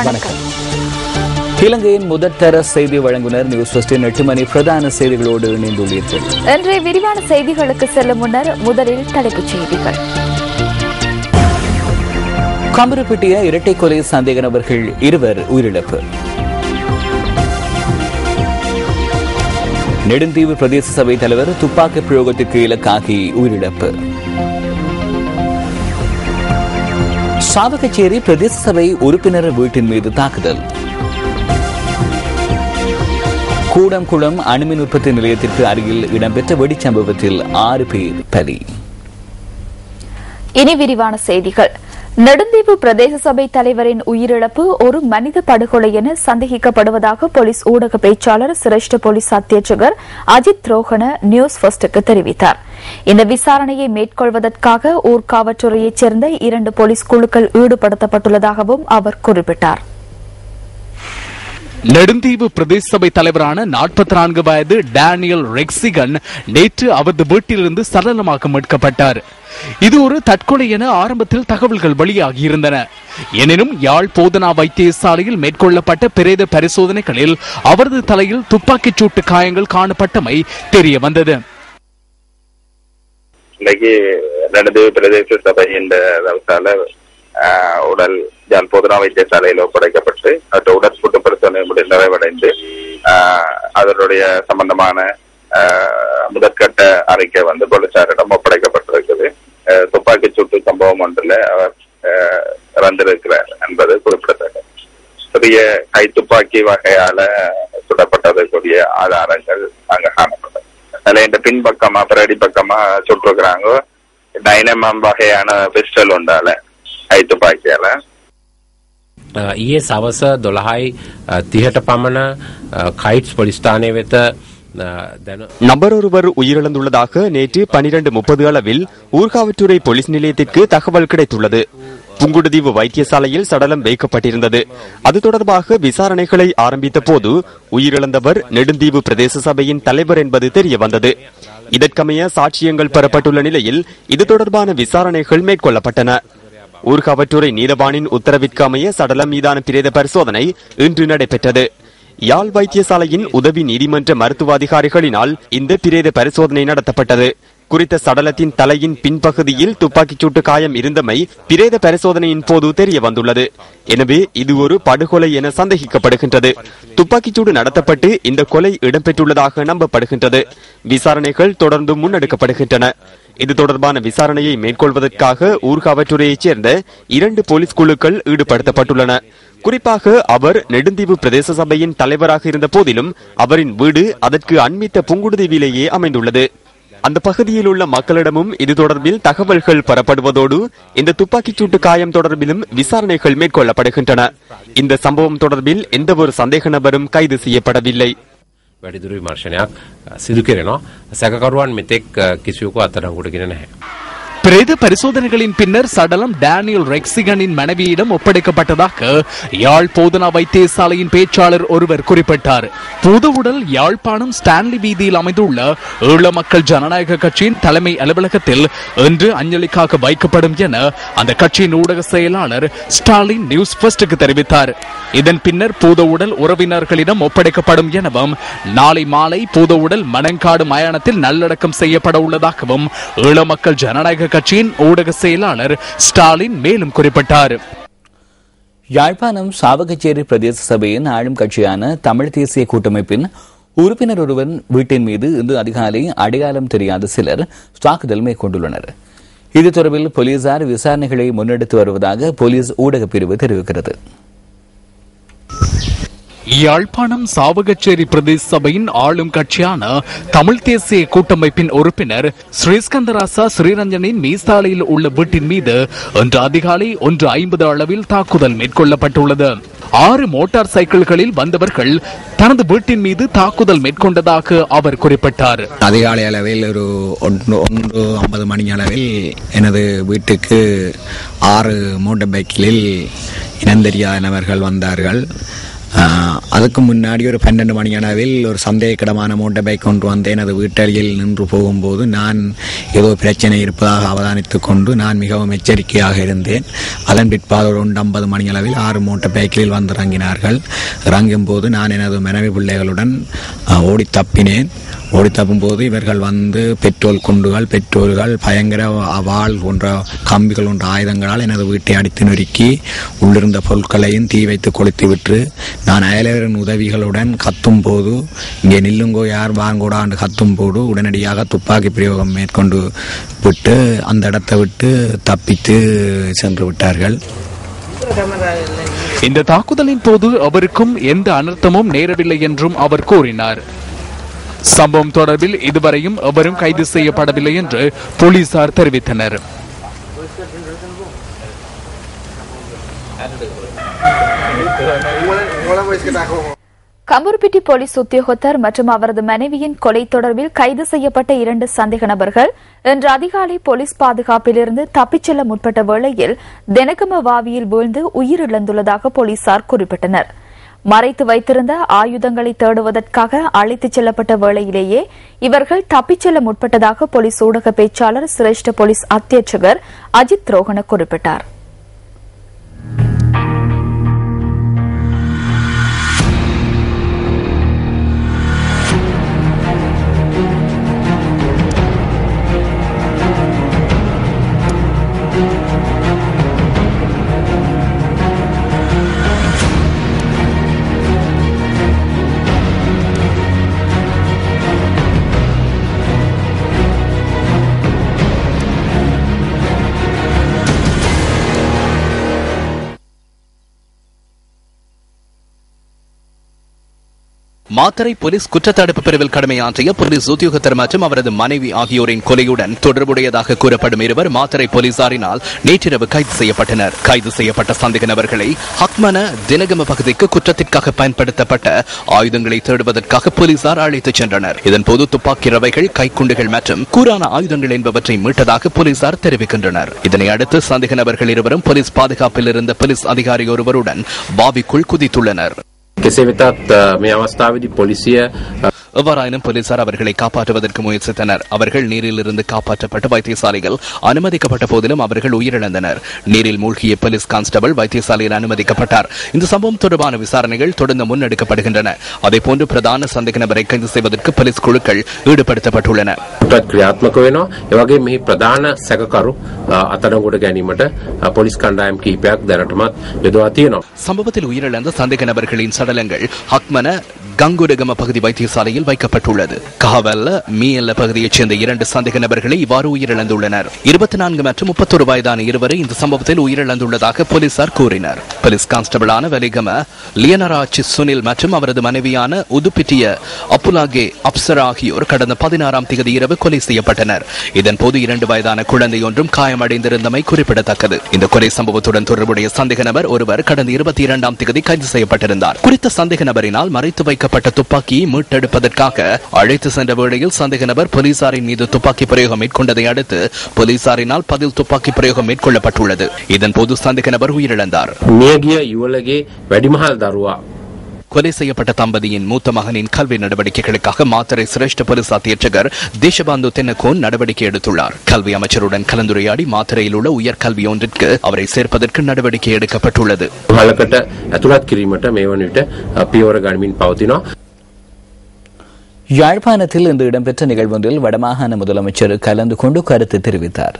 வணக்கம். இலங்கையின் முதற்தர செய்தி வழங்குனர் நியூஸ் ஃபர்ஸ்டின் 8 மணி பிரதான செய்திகளோடு இணைந்துள்ளீர்கள். இன்றைய விரிவான செய்திகளுக்கு செல்லும் முன்னர் முதலில் தலைப்புச் செய்திகள். கம்பரப்பட்டிய இரட்டை கொலை சந்தேக நபர்கள் 2 உயிரிழப்பு. நெடுந்தீவு பிரதேச சபை தலைவர் துப்பாக்கி பிரயோகத்திற்கு இலக்காகி உயிரிழப்பு. சாவகச்சேரி பிரதேச சபை உறுப்பினர் வீட்டின் மீது தாக்குதல். கூடம்குளம் அணுமின் உற்பத்தி நிலையத்திற்கு அருகில் இடம்பெற்ற வெடிச்சம்பவத்தில் 6 பேர் பலி. இனி விரிவான செய்திகள். நெடுந்தீவு பிரதேச சபை தலைவரின் உயிரிழப்பு ஒரு மனித படுகொலை என சந்தேகிக்கப்படுவதாக போலீஸ் ஊடக பேச்சாளர் சிரேஷ்ட போலீஸ் அத்தியட்சகர் அஜித் ரோஹன நியூஸ் ஃபர்ஸ்டுக்கு தெரிவித்தார். இந்த விசாரணையை மேற்கொள்வதற்காக ஊர்காவற்றுறையைச் சேர்ந்த 2 போலீஸ் குழுக்கள் ஈடுபடுத்தப்பட்டுள்ளதாகவும் அவர் குறிப்பிட்டார். நெடுந்தீவு பிரதேச சபை தலைவரான 44 வயது டேனியல் ரெக்சிகன் நேற்று அவரது வீட்டிலிருந்து சடலமாக மீட்கப்பட்டார். இது ஒரு தற்கொலை என ஆரம்பத்தில் தகவல்கள் வெளியாகியிருந்தன. எனினும் யாழ் போதனா வைத்தியசாலையில் மேற்கொள்ளப்பட்ட பிரேத பரிசோதனைகளில் அவரது தலையில் துப்பாக்கிச் சூட்டு காயங்கள் காணப்பட்டமை தெரிய வந்தது. நெடுந்தீவு பிரதேச சபையின் உடல் யாழ் போதனா வைத்தியசாலையில் ஒப்படைக்கப்பட்டு உடற்கூட்டு பரிசோதனை நிறைவடைந்து அதனுடைய சம்பந்தமான முதற்கட்ட அறிக்கை போலீசாரிடம் ஒப்படைக்கப்பட்டிருக்கிறது. துப்பாக்கி சூட்டு சம்பவம் ஒன்றில் அவர் இறந்திருக்கிறார் என்பது குறிப்பிடத்தக்கது. சிறிய கைத்துப்பாக்கி வகையால சுடப்பட்டதற்குரிய ஆதாரங்கள் அங்க காணப்பட்டது. அதுல இந்த பின்பக்கமா பிரடி பக்கமா சுட்டிருக்கிறாங்க. டைனமம் வகையான பிஸ்டல் உண்டால கைத்துப்பாக்கியால. ඊයේ සවස 12:30ට පමණ කයිට්ස් පොලිස් ස්ථානයේ වෙත நபர் ஒருவர் உயிரிழந்துள்ளதாக நேற்று 12:30 அளவில் ஊர்காவற்றுறை போலீஸ் நிலையத்திற்கு தகவல் கிடைத்துள்ளது. புங்குடுதீவு வைத்தியசாலையில் சடலம் வைக்கப்பட்டிருந்தது. அது தொடர்பாக விசாரணைகளை ஆரம்பித்த போது உயிரிழந்தவர் நெடுந்தீவு பிரதேச சபையின் தலைவர் என்பது தெரிய வந்தது. இதற்கமைய சாட்சியங்கள் பெறப்பட்டுள்ள நிலையில் இது தொடர்பான விசாரணைகள் மேற்கொள்ளப்பட்டன. ஊர்காவற்றுறை நீதவானின் உத்தரவிற்கு அமைய சடலம் மீதான பிரேத பரிசோதனை இன்று நடைபெற்றது. யாழ் வைத்தியசாலையின் உதவி நீதிமன்ற மருத்துவ அதிகாரிகளினால் இந்த பிரேத பரிசோதனை நடத்தப்பட்டது. குறித்த சடலத்தின் தலையின் பின்பகுதியில் துப்பாக்கிச் சூட்டு காயம் இருந்தமை பிரேத பரிசோதனையின் போது தெரிய வந்துள்ளது. எனவே இது ஒரு படுகொலை என சந்தேகிக்கப்படுகின்றது. துப்பாக்கிச்சூடு நடத்தப்பட்டு இந்த கொலை இடம்பெற்றுள்ளதாக நம்பப்படுகின்றது. விசாரணைகள் தொடர்ந்து முன்னெடுக்கப்படுகின்றன. இது தொடர்பான விசாரணையை மேற்கொள்வதற்காக ஊர்காவற்றுறையைச் சேர்ந்த 2 போலீஸ் குழுக்கள் ஈடுபடுத்தப்பட்டுள்ளன. குறிப்பாக அவர் நெடுந்தீவு பிரதேச சபையின் தலைவராக இருந்த போதிலும் அவரின் வீடு அதற்கு அண்மித்த புங்குடுதீவிலேயே அமைந்துள்ளது. அந்த பகுதியில் உள்ள மக்களிடமும் இது தொடர்பில் தகவல்கள் பெறப்படுவதோடு இந்த துப்பாக்கிச் சூட்டு காயம் தொடர்பிலும் விசாரணைகள் மேற்கொள்ளப்படுகின்றன. இந்த சம்பவம் தொடர்பில் எந்தவொரு சந்தேக நபரும் கைது செய்யப்படவில்லை. වැඩිදුර විමර්ශනයක් සිදු කෙරෙනවා. සැකකරුවන් මෙතෙක් කිසිවෙකු අත්අඩංගුවට ගෙන නැහැ. பிரேத பரிசோதனைகளின் பின்னர் சடலம் டேனியல் ரெக்சிகனின் மனைவியிடம் ஒப்படைக்கப்பட்டதாக யாழ் போதனா வைத்தியசாலையின் பேச்சாளர் ஒருவர் குறிப்பிட்டார். பொது உடல் யாழ்ப்பாணம் ஸ்டான்லி வீதியில் அமைந்துள்ள ஈழ மக்கள் ஜனநாயக கட்சியின் தலைமை அலுவலகத்தில் இன்று அஞ்சலிக்காக வைக்கப்படும் என அந்த கட்சியின் ஊடக செயலாளர் ஸ்டாலின் நியூஸ் ஃபர்ஸ்டுக்கு தெரிவித்தார். இதன் பின்னர் பூத உடல் உறவினர்களிடம் ஒப்படைக்கப்படும் எனவும் நாளை மாலை பூத உடல் மணங்காடு மயானத்தில் நல்லடக்கம் செய்யப்பட உள்ளதாகவும் ஈழ மக்கள் ஜனநாயக கட்சியின் ஊடக செயலாளர் ஸ்டாலின் மேலும் குறிப்பிட்டார். யாழ்ப்பாணம் சாவகச்சேரி பிரதேச சபையின் ஆளும் கட்சியான தமிழ் தேசிய கூட்டமைப்பின் உறுப்பினர் ஒருவன் வீட்டின் மீது இன்று அதிகாலை அடையாளம் தெரியாத சிலர் தாக்குதல் மேற்கொண்டுள்ளனர். இது தொடர்பில் போலீசார் விசாரணைகளை முன்னெடுத்து வருவதாக போலீஸ் ஊடக பிரிவு தெரிவிக்கிறது. யாழ்ப்பாணம் சாவகச்சேரி பிரதேச சபையின் ஆளும் கட்சியான தமிழ் தேசிய கூட்டமைப்பின் உறுப்பினர் ஸ்ரீஸ்கந்தராசா ஸ்ரீரஞ்சனின் மீசாலையில் உள்ள வீட்டின் மீது இன்று அதிகாலை 1:50 அளவில் தாக்குதல் மேற்கொள்ளப்பட்டுள்ளது. 6 மோட்டார் சைக்கிள்களில் வந்தவர்கள் தனது வீட்டின் மீது தாக்குதல் மேற்கொண்டதாக அவர் குறிப்பிட்டார். அதிகாலை அளவில் ஒரு 1:50 மணி அளவில் எனது வீட்டுக்கு 6 மோட்டார் பைக்கில் இனந்தெரியாதவர்கள் வந்தார்கள். அதுக்கு முன்னாடி ஒரு 12 மணி அளவில் ஒரு சந்தேகக்கிடமான மோட்டார் பைக் கொண்டு வந்து எனது வீட்டடியில் நின்று போகும்போது நான் ஏதோ பிரச்சனை இருப்பதாக அவதானித்துக் கொண்டு நான் மிகவும் எச்சரிக்கையாக இருந்தேன். அதன் பிற்பாடு ஒரு 50 மணி அளவில் 6 மோட்டார் பைக்கில் வந்து இறங்கினார்கள். இறங்கும் போது நான் எனது மனைவி பிள்ளைகளுடன் ஓடி தப்பினேன். ஓடி தப்பும் போது இவர்கள் வந்து பெட்ரோல் பெட்ரோல்கள் பயங்கர வாள் போன்ற கம்பிகள் போன்ற ஆயுதங்களால் எனது வீட்டை அடித்து நொறுக்கி உள்ளிருந்த பொருட்களையும் தீ வைத்து கொளுத்து விட்டு நான் அயலவரின் உதவிகளுடன் கத்தும் போது இங்கே நில்லுங்கோ யார் வாங்கூடா என்று கத்தும் போது உடனடியாக துப்பாக்கி பிரயோகம் மேற்கொண்டு விட்டு அந்த இடத்தை விட்டு தப்பித்து சென்று விட்டார்கள். இந்த தாக்குதலின் போது அவருக்கும் எந்த அனர்த்தமும் நேரவில்லை என்றும் அவர் கூறினார். சம்பவம் தொடர்பில் இதுவரையும் எவரும் கைது செய்யப்படவில்லை என்று போலீசார் தெரிவித்தனர். கம்பூர்பிட்டி போலீஸ் உத்தியோகத்தர் மற்றும் அவரது மனைவியின் கொலை தொடர்பில் கைது செய்யப்பட்ட 2 சந்தேக நபர்கள் இன்று அதிகாலை போலீஸ் பாதுகாப்பிலிருந்து தப்பிச் செல்ல முற்பட்ட வேளையில் தெனகம வாவியில் வீழ்ந்து உயிரிழந்துள்ளதாக போலீசார் குறிப்பிட்டனர். மறைத்து வைத்திருந்த ஆயுதங்களை தேடுவதற்காக அழைத்துச் செல்லப்பட்ட வேளையிலேயே இவர்கள் தப்பிச் செல்ல முற்பட்டதாக போலீஸ் ஊடக பேச்சாளர் சிரேஷ்ட போலீஸ் அத்தியட்சகர் அஜித் ரோஹன குறிப்பிட்டார். மாத்தறை போலீஸ் குற்றத்தடுப்பு பிரிவில் கடமையாற்றிய போலீஸ் உத்தியோகத்தர் மற்றும் அவரது மனைவி ஆகியோரின் கொலையுடன் தொடர்புடையதாக கூறப்படும் 2 மாத்தறை போலீசாரினால் நேற்றிரவு கைது செய்யப்பட்டனர். கைது செய்யப்பட்ட சந்தேக நபர்களை ஹக்மன தினகம பகுதிக்கு குற்றத்திற்காக பயன்படுத்தப்பட்ட ஆயுதங்களை தேடுவதற்காக போலீசார் அழைத்துச் சென்றனர். இதன்போது துப்பாக்கி ரவைகள், கைக்குண்டுகள் மற்றும் கூரான ஆயுதங்கள் என்பவற்றை மீட்டதாக போலீசார் தெரிவிக்கின்றனர். இதனை அடுத்து சந்தேக நபர்கள் 2 போலீஸ் பாதுகாப்பில் இருந்த போலீஸ் அதிகாரி ஒருவருடன் பாவிக்குள் குதித்துள்ளனர். எவ்வாறாயினும் போலீசார் அவர்களை காப்பாற்றுவதற்கு முயற்சித்தனர். அவர்கள் நீரில் இருந்து காப்பாற்றப்பட்டு வைத்தியசாலையில் அனுமதிக்கப்பட்ட போதிலும் அவர்கள் உயிரிழந்தனர். நீரில் மூழ்கிய போலீஸ் கான்ஸ்டபிள் வைத்தியசாலையில் அனுமதிக்கப்பட்டார். இந்த சம்பவம் தொடர்பான விசாரணைகள் தொடர்ந்து முன்னெடுக்கப்படுகின்றன. அதேபோன்று பிரதான சந்தேக நபரை கைது செய்வதற்கு போலீஸ் குழுக்கள் ஈடுபடுத்தப்பட்டுள்ளன. சம்பவத்தில் உயிரிழந்த சந்தேக நபர்களின் சடலங்கள் ஹக்மன கங்குரகம பகுதி வைத்தியசாலையில் வைக்கப்பட்டுள்ளது. கஹவல்ல மீஎல்ல பகுதியைச் சேர்ந்த 2 சந்தேக நபர்களை இவ்வாறு உயிரிழந்துள்ளனர். 24 மற்றும் 31 வயதான இருவரை இந்த சம்பவத்தில் உயிரிழந்துள்ளதாக போலீசார் கூறினர். போலீஸ் கான்ஸ்டபிளான வெலிகம லியனராச்சி சுனில் மற்றும் அவரது மனைவியான உதுப்பிட்டிய அப்புலாகே அப்சரா ஆகியோர் கடந்த 16ஆம் தேதி இரவு கொலை செய்யப்பட்டனர். இதன்போது 2 வயதான குழந்தை ஒன்றும் காயமடைந்திருந்தமை குறிப்பிடத்தக்கது. இந்த கொலை சம்பவத்துடன் தொடர்புடைய சந்தேக நபர் ஒருவர் கடந்த 22ஆம் தேதி கைது செய்யப்பட்டிருந்தார். குறித்த சந்தேக நபரினால் மறைத்து வைக்கப்பட்ட துப்பாக்கியை மீட்டெடுப்பதற்காக அழைத்து சென்ற வேளையில் சந்தேக நபர் போலீசாரின் மீது துப்பாக்கி பிரயோகம் மேற்கொண்டதை அடுத்து போலீசாரினால் பதில் துப்பாக்கி பிரயோகம் மேற்கொள்ளப்பட்டுள்ளது. இதன்போது சந்தேக நபர் உயிரிழந்தார். கொலை செய்யப்பட்ட தம்பதியின் மூத்த மகனின் கல்வி நடவடிக்கைகளுக்காக மாத்தறை சிரேஷ்ட போலீஸ் அத்தியட்சகர் தேசபாந்து தென்னகோன் நடவடிக்கை எடுத்துள்ளார். கல்வி அமைச்சருடன் கலந்துரையாடி மாத்தறையில் உள்ள உயர்கல்வி ஒன்றிற்கு அவரை சேர்ப்பதற்கு நடவடிக்கை எடுக்கப்பட்டுள்ளது. யாழ்ப்பாணத்தில் இன்று இடம்பெற்ற நிகழ்வொன்றில் வடமாகாண முதலமைச்சர் கலந்து கொண்டு கருத்து தெரிவித்தார்.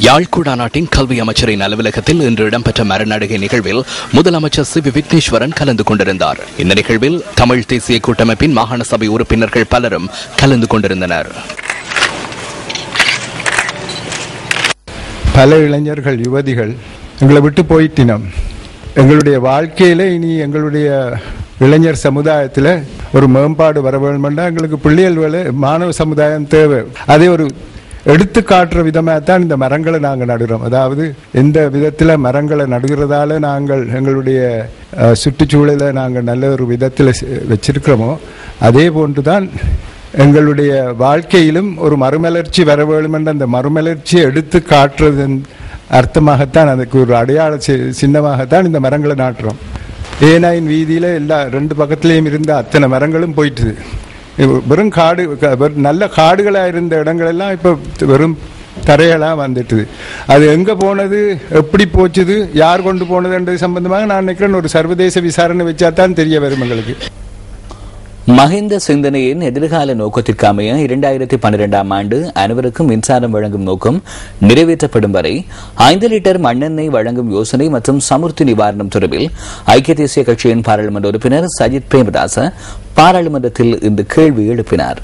யாழ்குடா நாட்டின் கல்வி அமைச்சரின் அலுவலகத்தில் இன்று இடம்பெற்ற மரநடுகை நிகழ்வில் முதலமைச்சர் சி விக்னேஸ்வரன் கலந்து கொண்டிருந்தார். இந்த நிகழ்வில் தமிழ் தேசிய கூட்டமைப்பின் மாகாண சபை உறுப்பினர்கள் பலரும் கலந்து கொண்டிருந்தனர். பல இளைஞர்கள், யுவதிகள் எங்களை விட்டு போயிட்டினோம். எங்களுடைய வாழ்க்கையில இனி எங்களுடைய இளைஞர் சமுதாயத்தில் ஒரு மேம்பாடு வர வேண்டும். எங்களுக்கு பிள்ளைகள் மாணவ சமுதாயம் தேவை. அதே ஒரு எடுத்து காட்டுற விதமாக தான் இந்த மரங்களை நாங்கள் நடுகிறோம். அதாவது எந்த விதத்தில் மரங்களை நடுகிறதால நாங்கள் எங்களுடைய சுற்றுச்சூழலை நாங்கள் நல்ல ஒரு விதத்தில் வச்சிருக்கிறோமோ அதே போன்று தான் எங்களுடைய வாழ்க்கையிலும் ஒரு மறுமலர்ச்சி வர வேண்டும் என்ற அந்த மறுமலர்ச்சியை எடுத்து காட்டுறதன் அர்த்தமாகத்தான், அதுக்கு ஒரு அடையாள சின்னமாகத்தான் இந்த மரங்களை நாட்டுறோம். A9 வீதியில் எல்லா 2 பக்கத்துலேயும் இருந்த அத்தனை மரங்களும் போயிட்டுது. வெறும் காடு, நல்ல காடுகளாக இருந்த இடங்களெல்லாம் இப்போ வெறும் தரையெல்லாம் வந்துட்டுது. அது எங்கே போனது, எப்படி போச்சுது, யார் கொண்டு போனதுன்றது சம்பந்தமாக நான் நினைக்கிறேன் ஒரு சர்வதேச விசாரணை வச்சா தான் தெரிய வரும் எங்களுக்கு. மஹிந்த சிந்தனையின் எதிர்கால நோக்கத்திற்கு அமைய 2012ஆம் ஆண்டு அனைவருக்கும் மின்சாரம் வழங்கும் நோக்கம் நிறைவேற்றப்படும் வரை 5 லிட்டர் மண்ணெண்ணெய் வழங்கும் யோசனை மற்றும் சமுர்த்தி நிவாரணம் தொடர்பில் ஐக்கிய தேசிய கட்சியின் பாராளுமன்ற உறுப்பினர் சஜித் பிரேமதாச பாராளுமன்றத்தில் இந்த கேள்வி எழுப்பினார்.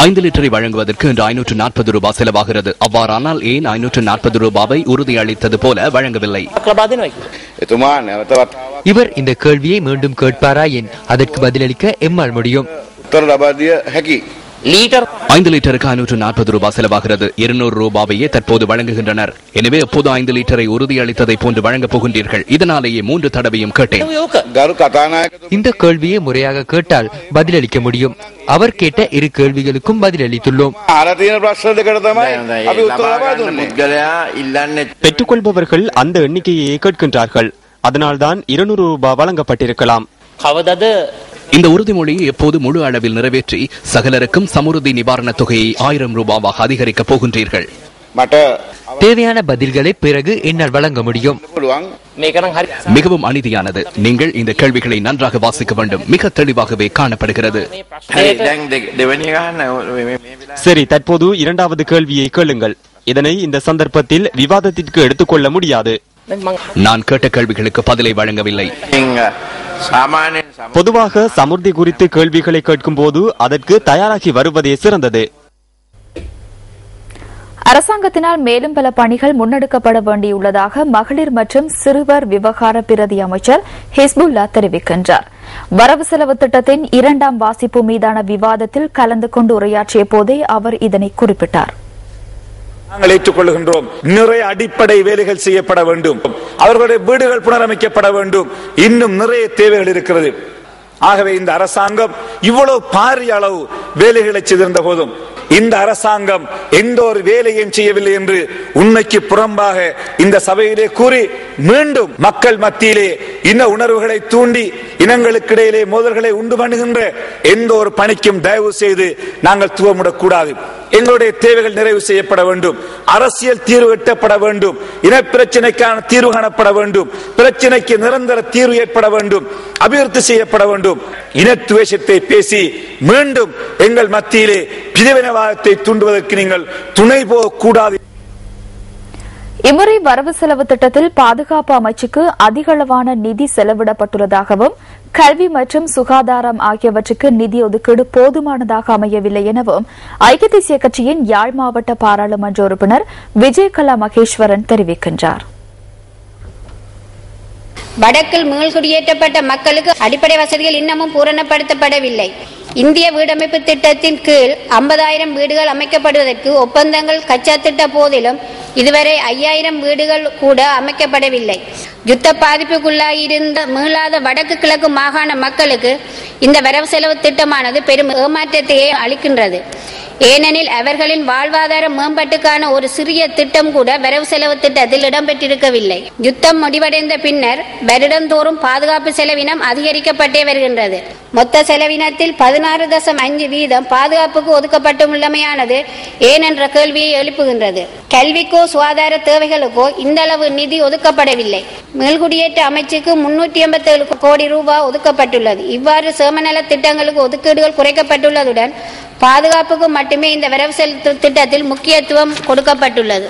5 லிட்டரை வழங்குவதற்கு இன்று 540 ரூபாய் செலவாகிறது. அவ்வாறானால் ஏன் 540 ரூபாவை உறுதியளித்தது போல வழங்கவில்லை? இவர் இந்த கேள்வியை மீண்டும் கேட்பாரா என் அதற்கு பதிலளிக்க எம்மால் முடியும். 5 லிட்டருக்கு 540 ரூபாய் செலவாகிறது. 200 ரூபாவையே தற்போது வழங்குகின்றனர். எனவே எப்போது 5 லிட்டரை உறுதியளித்ததை போன்று வழங்கப் போகின்றீர்கள்? இதனாலேயே 3 தடவையும் கேட்டேன். இந்த கேள்வியை முறையாக கேட்டால் பதிலளிக்க முடியும். அவர் கேட்ட 2 கேள்விகளுக்கும் பதிலளித்துள்ளோம். பெற்றுக்கொள்பவர்கள் அந்த எண்ணிக்கையை கேட்கின்றார்கள். அதனால்தான் 200 ரூபாய் வழங்கப்பட்டிருக்கலாம். இந்த உறுதிமொழியை எப்போது முழு அளவில் நிறைவேற்றி சகலருக்கும் சமுர்த்தி நிவாரண தொகையை 1000 ரூபாவாக அதிகரிக்கப் போகின்றீர்கள்? தேவையான பதில்களை பிறகு என்னால் வழங்க முடியும். மிகவும் அநீதியானது. நீங்கள் இந்த கேள்விகளை நன்றாக வாசிக்க வேண்டும். மிக தெளிவாகவே காணப்படுகிறது. சரி, தற்போது 2வது கேள்வியை கேளுங்கள். இதனை இந்த சந்தர்ப்பத்தில் விவாதத்திற்கு எடுத்துக்கொள்ள முடியாது. நான் கேட்ட கேள்விகளுக்கு பதிலை வழங்கவில்லை. பொதுவாக சமுர்த்தி குறித்து கேள்விகளை கேட்கும் போது அதற்கு தயாராகி வருவதே சிறந்தது. அரசாங்கத்தினால் மேலும் பல பணிகள் முன்னெடுக்கப்பட வேண்டியுள்ளதாக மகளிர் மற்றும் சிறுவர் விவகார பிரதி அமைச்சர் ஹிஸ்புல்லா தெரிவிக்கின்றார். வரவு செலவு திட்டத்தின் 2ஆம் வாசிப்பு மீதான விவாதத்தில் கலந்து கொண்டு உரையாற்றிய போதே அவர் இதனை குறிப்பிட்டார். நாங்கள் ஏற்றுக்கொள்கின்றோம். நிறைய அடிப்படை வேலைகள் செய்யப்பட வேண்டும். அவர்களுடைய வீடுகள் புனரமைக்கப்பட வேண்டும். இன்னும் நிறைய தேவைகள் இருக்கிறது. ஆகவே இந்த அரசாங்கம் இவ்வளவு பாரிய அளவு வேலைகளை செய்திருந்த போதும் இந்த அரசாங்கம் எந்த ஒரு வேலையும் செய்யவில்லை என்று உண்மைக்கு புறம்பாக இந்த சபையிலே கூறி மீண்டும் மக்கள் மத்தியிலே இன உணர்வுகளை தூண்டி இனங்களுக்கு இடையிலே மோதல்களை உண்டு பண்ணுகின்ற எந்த ஒரு பணிக்கும் தயவு செய்து நாங்கள் துவமிடக்கூடாது. எங்களுடைய தேவைகள் நிறைவு செய்யப்பட வேண்டும். அரசியல் தீர்வு எட்டப்பட வேண்டும். இனப்பிரச்சனைக்கான தீர்வு காணப்பட வேண்டும். பிரச்சனைக்கு நிரந்தர தீர்வு ஏற்பட வேண்டும். அபிவிருத்தி செய்யப்பட வேண்டும். இனத்துவேஷத்தை பேசி மீண்டும் எங்கள் மத்தியிலே பிரிவினைவாதத்தை தூண்டுவதற்கு நீங்கள் துணை போகக்கூடாது. இம்முறை வரவு செலவு திட்டத்தில் பாதுகாப்பு அமைச்சுக்கு அதிகளவான நிதி செலவிடப்பட்டுள்ளதாகவும் கல்வி மற்றும் சுகாதாரம் ஆகியவற்றுக்கு நிதி ஒதுக்கீடு போதுமானதாக அமையவில்லை எனவும் ஐக்கிய தேசிய கட்சியின் யாழ் மாவட்ட பாராளுமன்ற உறுப்பினர் விஜயகலா மகேஸ்வரன் தெரிவிக்கின்றார். வடக்கில் மீள்குடியேற்றப்பட்ட மக்களுக்கு அடிப்படை வசதிகள் இன்னமும் பூரணப்படுத்தப்படவில்லை. இந்திய வீடமைப்பு திட்டத்தின் கீழ் 50,000 வீடுகள் அமைக்கப்படுவதற்கு ஒப்பந்தங்கள் கச்சா திட்ட போதிலும் இதுவரை 5,000 வீடுகள் கூட அமைக்கப்படவில்லை. யுத்த பாதிப்புக்குள்ளாயிருந்த மீளாத வடக்கு கிழக்கு மாகாண மக்களுக்கு இந்த வரவு செலவு திட்டமானது பெரும் ஏமாற்றத்தையே அளிக்கின்றது. ஏனெனில் அவர்களின் வாழ்வாதார மேம்பாட்டுக்கான ஒரு சிறிய திட்டம் கூட வரவு செலவு திட்டத்தில் இடம்பெற்றிருக்கவில்லை. யுத்தம் முடிவடைந்த பின்னர் வருடந்தோறும் பாதுகாப்பு செலவினம் அதிகரிக்கப்பட்டே வருகின்றது. மொத்த செலவினத்தில் 16.5% பாதுகாப்புக்கு ஒதுக்கப்பட்டுள்ளமையானது ஏனென்ற கேள்வியை எழுப்புகின்றது. கல்விக்கோ சுகாதார தேவைகளுக்கோ இந்த அளவு நிதி ஒதுக்கப்படவில்லை. மேல்குடியேற்ற அமைச்சுக்கு 387 கோடி ரூபாய் ஒதுக்கப்பட்டுள்ளது. இவ்வாறு சேமநல திட்டங்களுக்கு ஒதுக்கீடுகள் குறைக்கப்பட்டுள்ளதுடன் பாதுகாப்புக்கு மட்டுமே இந்த வரவு செலவு திட்டத்தில் முக்கியத்துவம் கொடுக்கப்பட்டுள்ளது.